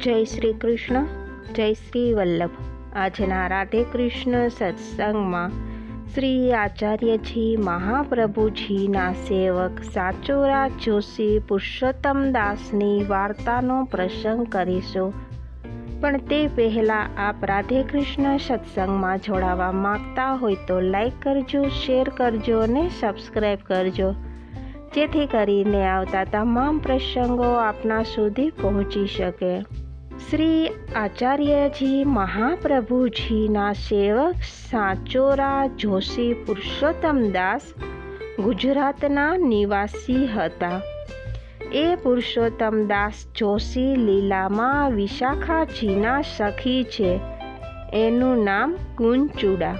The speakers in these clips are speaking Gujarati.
જય શ્રી કૃષ્ણ, જય શ્રી વલ્લભ। આજના રાધે કૃષ્ણ સત્સંગમાં શ્રી આચાર્યજી મહાપ્રભુજીના સેવક સાચોરા જોશી પુરુષોત્તમ દાસની વાર્તાનો પ્રસંગ કરીશું। પણ તે પહેલાં આપ રાધે કૃષ્ણ સત્સંગમાં જોડાવા માગતા હોય તો લાઈક કરજો, શેર કરજો અને સબસ્ક્રાઈબ કરજો, જેથી કરીને આવતા તમામ પ્રસંગો આપના સુધી પહોંચી શકે। શ્રી આચાર્યજી મહાપ્રભુજીના સેવક સાચોરા જોશી પુરુષોત્તમ દાસ ગુજરાતના નિવાસી હતા। એ પુરુષોત્તમ દાસ જોશી લીલામાં વિશાખાજીના સખી છે। એનું નામ ગુંચુડા।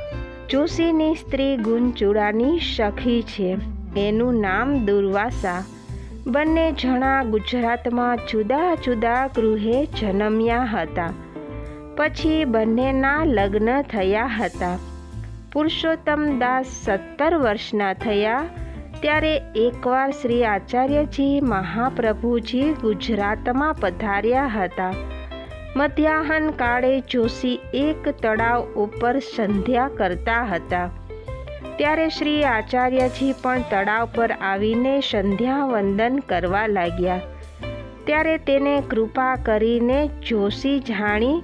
જોશીની સ્ત્રી ગુંચુડાની સખી છે, એનું નામ દુર્વાસા। બંને જણા ગુજરાતમાં જુદા જુદા ગૃહે જન્મ્યા હતા। પછી બંનેના લગ્ન થયા હતા। પુરુષોત્તમ દાસ 17 વર્ષના થયા ત્યારે એકવાર શ્રી આચાર્યજી મહાપ્રભુજી ગુજરાતમાં પધાર્યા હતા। મધ્યાહન કાળે જોશી એક તળાવ ઉપર સંધ્યા કરતા હતા। ત્યારે શ્રી આચાર્યજી પણ તળાવ પર આવીને સંધ્યા વંદન કરવા લાગ્યા। ત્યારે તેને કૃપા કરીને જોશી જાણી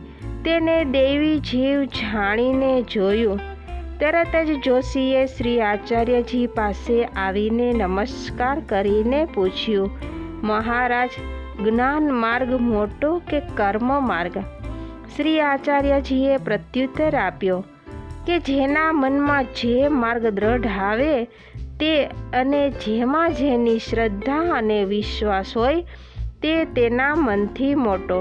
તેને દેવી જીવ જાણીને જોયું। તરત જ જોશીએ શ્રી આચાર્યજી પાસે આવીને નમસ્કાર કરીને પૂછ્યું, મહારાજ, જ્ઞાન માર્ગ મોટો કે કર્મ માર્ગ? શ્રી આચાર્યજીએ પ્રત્યુત્તર આપ્યો કે જેના મનમાં જે માર્ગ દ્રઢ આવે તે, અને જેમાં જેની શ્રદ્ધા અને વિશ્વાસ હોય તે તેના મનથી મોટો,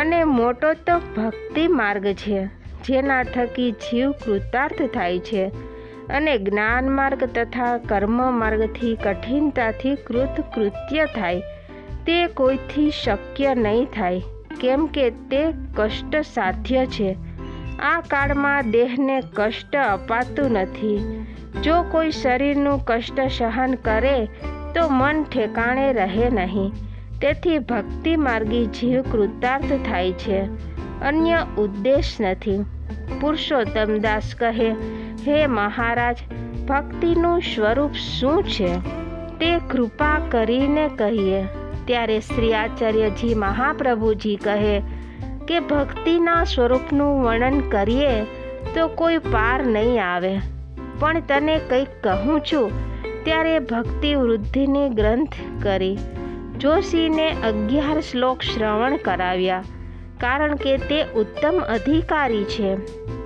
અને મોટો તો ભક્તિ માર્ગ છે, જેના થકી જીવ કૃતાર્થ થાય છે। અને જ્ઞાન માર્ગ તથા કર્મ માર્ગથી કઠિનતાથી કૃત્ય થાય તે કોઈથી શક્ય નહીં થાય, કેમ કે તે કષ્ટ સાધ્ય છે। આ કાળમાં દેહને કષ્ટ અપાતું નથી। જો કોઈ શરીરનું કષ્ટ સહન કરે તો મન ઠેકાણે રહે નહીં। તેથી ભક્તિ માર્ગી જીવ કૃતાર્થ થાય છે, અન્ય ઉદ્દેશ નથી। પુરુષોત્તમ દાસ કહે, હે મહારાજ, ભક્તિનું સ્વરૂપ શું છે તે કૃપા કરીને કહીએ। ત્યારે શ્રી આચાર્યજી મહાપ્રભુજી કહે કે ભક્તિના સ્વરૂપનું વર્ણન કરીએ તો કોઈ પાર નહીં આવે, પણ તને કંઈક કહું છું। ત્યારે ભક્તિ વૃદ્ધિની ગ્રંથ કરી જોશીને 11 શ્લોક શ્રવણ કરાવ્યા, કારણ કે તે ઉત્તમ અધિકારી છે,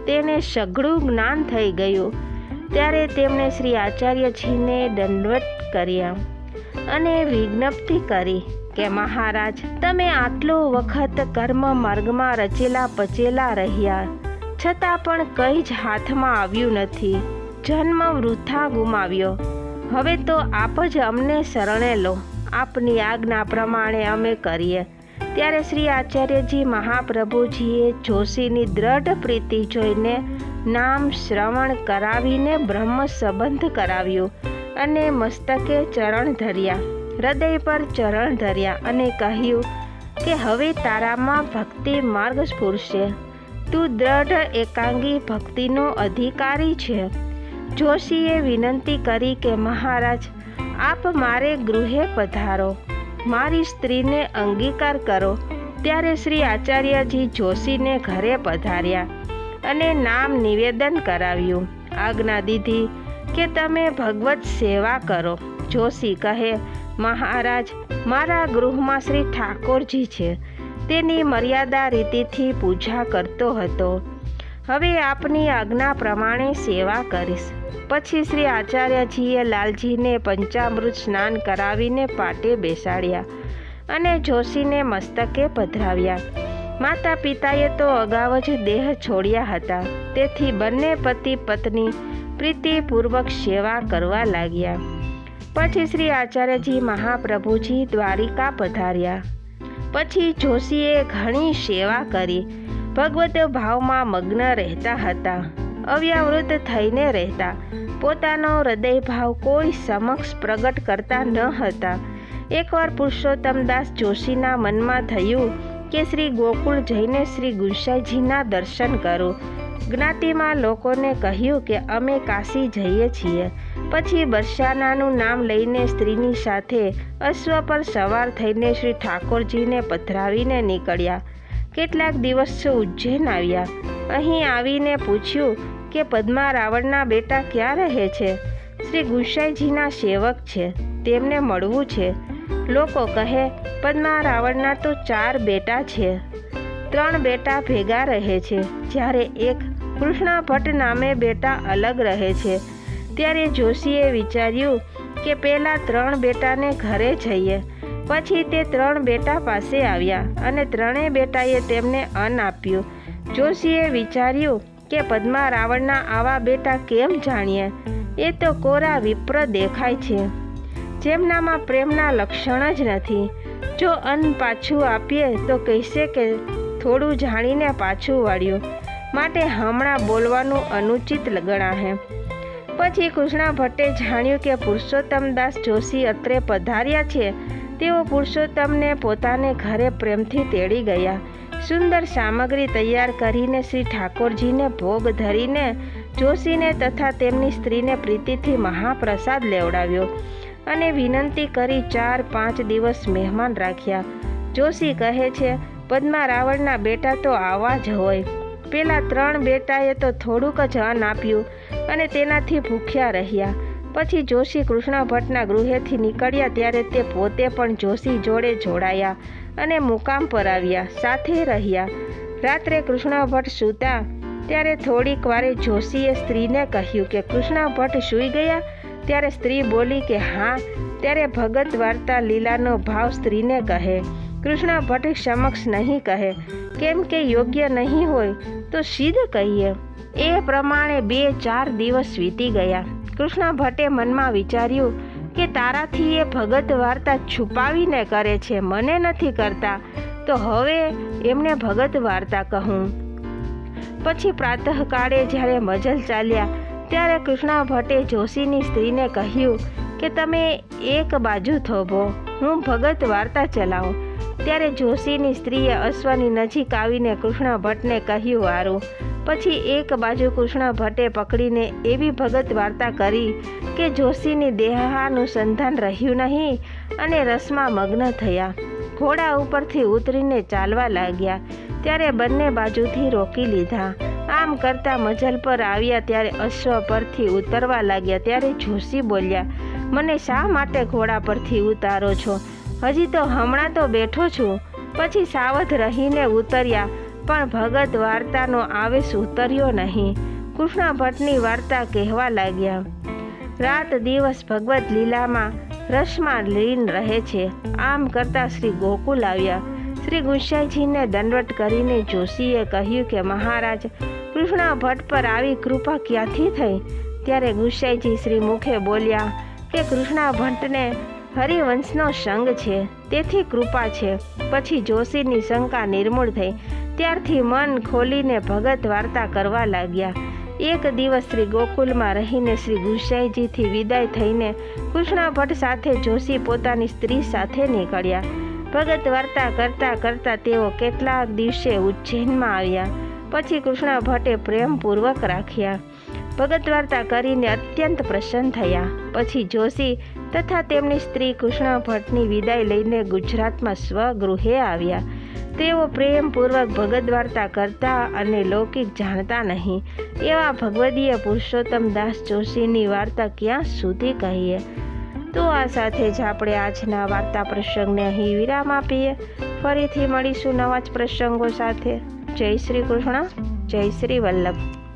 તેને સઘળું જ્ઞાન થઈ ગયું। ત્યારે તેમણે શ્રી આચાર્યજીને દંડવત કર્યા અને વિજ્ઞપ્તિ કરી કે મહારાજ, તમે આટલો વખત કર્મ માર્ગમાં રચેલા પચેલા રહ્યા, છતાં પણ કંઈ જ હાથમાં આવ્યું નથી, જન્મ વૃથા ગુમાવ્યો। હવે તો આપ જ અમને શરણે લો, આપની આજ્ઞા પ્રમાણે અમે કરીએ। ત્યારે શ્રી આચાર્યજી મહાપ્રભુજીએ જોશીની દ્રઢ પ્રીતિ જોઈને નામ શ્રવણ કરાવીને બ્રહ્મ સંબંધ કરાવ્યું અને મસ્તકે ચરણ ધર્યા, હૃદય પર ચરણ ધર્યા અને કહ્યું કે હવે તારામાં ભક્તિ માર્ગ સ્ફુરશે, તું દ્રઢ એકાંગી ભક્તિનો અધિકારી છે। જોશીએ વિનંતી કરી કે મહારાજ, આપ મારે ગૃહે પધારો, મારી સ્ત્રીને અંગીકાર કરો। ત્યારે શ્રી આચાર્યજી જોશીને ઘરે પધાર્યા અને નામ નિવેદન કરાવ્યું, આજ્ઞા દીધી કે તમે ભગવત સેવા કરો। જોશી કહે, મહારાજ, મારા ગૃહમાં શ્રી ઠાકોરજી છે, તેની મર્યાદા રીતિથી પૂજા કરતો હતો, હવે આપની આજ્ઞા પ્રમાણે સેવા કરીશ। પછી શ્રી આચાર્યજીએ લાલજીને પંચામૃત સ્નાન કરાવીને પાટે બેસાડ્યા અને જોશીને મસ્તકે પધરાવ્યા। માતા પિતાએ તો અગાઉ જ દેહ છોડ્યા હતા, તેથી બંને પતિ પત્ની પ્રીતિપૂર્વક સેવા કરવા લાગ્યા। પછી શ્રી આચાર્યજી મહાપ્રભુજી દ્વારિકા પધાર્યા। પછી જોશીએ ઘણી સેવા કરી, ભગવત ભાવમાં મગ્ન રહેતા હતા, અવ્યાવૃત થઈને રહેતા, પોતાનો હૃદય ભાવ કોઈ સમક્ષ પ્રગટ કરતા ન હતા। એકવાર પુરુષોત્તમ દાસ જોશીના મનમાં થયું કે શ્રી ગોકુળ જઈને શ્રી ગુંસાઈજીના દર્શન કરું. જ્ઞાતિમાં લોકોને કહ્યું કે અમે કાશી જઈએ છીએ. પછી બરસાનાનું નામ લઈને સ્ત્રીની સાથે અશ્વ પર સવાર થઈને શ્રી ઠાકોરજીને પધરાવીને નીકળ્યા. કેટલાક દિવસ ઉજ્જૈન આવ્યા. અહીં આવીને પૂછ્યું કે પદ્મા રાવણના બેટા ક્યાં રહે છે? શ્રી ગુંસાઈજીના સેવક છે, તેમને મળવું છે. લોકો કહે, પદ્મા રાવણના તો 4 બેટા છે, 3 બેટા ભેગા રહે છે, જ્યારે એક કૃષ્ણ ભટ્ટ નામે બેટા અલગ રહે છે. ત્યારે જોશીએ વિચાર્યું કે પહેલાં 3 બેટાને ઘરે જઈએ. પછી તે 3 બેટા પાસે આવ્યા અને 3 બેટાએ તેમને અન્ન આપ્યું. જોશીએ વિચાર્યું કે પદ્મા રાવણના આવા બેટા કેમ જાણીએ? એ તો કોરા વિપ્ર દેખાય છે, જેમનામાં પ્રેમના લક્ષણ જ નથી. જો અન્ન પાછું આપીએ તો કહેશે કે થોડું જાણીને પાછું વાળ્યું, માટે હમણાં બોલવાનું અનુચિત ગણાશે. પછી કૃષ્ણ ભટ્ટે જાણ્યું કે પુરુષોત્તમદાસ જોશી અત્રે પધાર્યા છે. તેઓ પુરુષોત્તમને પોતાને ઘરે પ્રેમથી તેડી ગયા. સુંદર સામગ્રી તૈયાર કરીને શ્રી ઠાકોરજીને ભોગ ધરીને જોશીને તથા તેમની સ્ત્રીને પ્રીતિથી મહાપ્રસાદ લેવડાવ્યો અને વિનંતી કરી 4-5 દિવસ મહેમાન રાખ્યા. જોશી કહે છે, પદ્મા રાવણના બેટા તો આવા જ હોય. પેલા 3 બેટાએ તો થોડુંક જ અન્ન આપ્યું અને તેનાથી ભૂખ્યા રહ્યા. પછી જોશી કૃષ્ણ ભટ્ટના ગૃહેથી નીકળ્યા ત્યારે તે પોતે પણ જોશી જોડે જોડાયા અને મુકામ પર આવ્યા, સાથે રહ્યા. રાત્રે કૃષ્ણ ભટ્ટ સૂતા ત્યારે થોડીક વારે જોશીએ સ્ત્રીને કહ્યું કે કૃષ્ણ ભટ્ટ સૂઈ ગયા? ત્યારે સ્ત્રી બોલી કે હા. ત્યારે ભગત વાર્તા લીલાનો ભાવ સ્ત્રીને કહે. કૃષ્ણ ભટ્ટ સમક્ષ નહીં કહે, કેમ કે યોગ્ય નહીં હોય તો સિદ્ધ કહીએ. એ પ્રમાણે 2-4 દિવસ વીતી ગયા. કૃષ્ણ ભટ્ટે મનમાં વિચાર્યું કે તારાથી એ ભગત વાર્તા છુપાવીને કરે છે, મને નથી કરતા, તો હવે એમને ભગત વાર્તા કહું. પછી પ્રાતઃકાળે જ્યારે મજલ ચાલ્યા ત્યારે કૃષ્ણ ભટ્ટે જોશીની સ્ત્રીને કહ્યું કે તમે એક બાજુ થોભો, હું ભગત વાર્તા ચલાવું. ત્યારે જોશીની સ્ત્રીએ અશ્વની નજીક આવીને કૃષ્ણ ભટ્ટને કહ્યું વારું. પછી એક બાજુ કૃષ્ણ ભટ્ટે પકડીને એવી ભગત વાર્તા કરી કે જોશીની દેહાનુસંધાન રહ્યું નહીં અને રસમાં મગ્ન થયા. ઘોડા ઉપરથી ઉતરીને ચાલવા લાગ્યા ત્યારે બંને બાજુથી રોકી લીધા. આમ કરતા મજલ પર આવ્યા ત્યારે અશ્વ પરથી ઉતરવા લાગ્યા ત્યારે જોશી બોલ્યા, મને શા માટે ઘોડા પરથી ઉતારો છો? હજી તો હમણાં તો બેઠો છું. પછી સાવધ રહીને ઉતર્યા, પણ ભગત વાર્તાનો આવેશ ઉતર્યો નહીં. કૃષ્ણ ભટ્ટની વાર્તા કહેવા લાગ્યા. રાત દિવસ ભગવત લીલામાં રસમાં લીન રહે છે. આમ કરતા શ્રી ગોકુલ આવ્યા. શ્રી ગુંસાઈજીને દંડવત કરીને જોશીએ કહ્યું કે મહારાજ, કૃષ્ણ ભટ્ટ પર આવી કૃપા ક્યાંથી થઈ? ત્યારે ગુંસાઈજી શ્રી મુખે બોલ્યા કે કૃષ્ણ ભટ્ટને હરિવંશનો સંગ છે, તેથી કૃપા છે. પછી જોશીની શંકા નિર્મૂળ થઈ. ત્યારથી મન ખોલીને ભગત વાર્તા કરવા લાગ્યા. એક દિવસ શ્રી ગોકુલમાં રહીને શ્રી ગુંસાઈજીથી વિદાય થઈને કૃષ્ણ ભટ્ટ સાથે જોશી પોતાની સ્ત્રી સાથે નીકળ્યા. ભગત વાર્તા કરતાં કરતાં તેઓ કેટલાક દિવસે ઉજ્જૈનમાં આવ્યા. પછી કૃષ્ણ ભટ્ટે પ્રેમપૂર્વક રાખ્યા. ભગત વાર્તા કરીને અત્યંત પ્રસન્ન થયા. પછી જોશી તથા તેમની સ્ત્રી કૃષ્ણ ભટ્ટની વિદાય લઈને ગુજરાતમાં સ્વગૃહે આવ્યા. તેઓ પ્રેમપૂર્વક ભગત વાર્તા કરતા અને લૌકિક જાણતા નહીં એવા ભગવદીય પુરુષોત્તમદાસ જોશીની વાર્તા ક્યાં સુધી કહીએ. તો આ સાથે જ આપણે આજના વાર્તા પ્રસંગને અહીં વિરામ આપીએ. ફરીથી મળીશું નવા જ પ્રસંગો સાથે. જય શ્રી કૃષ્ણ, જય શ્રી વલ્લભ.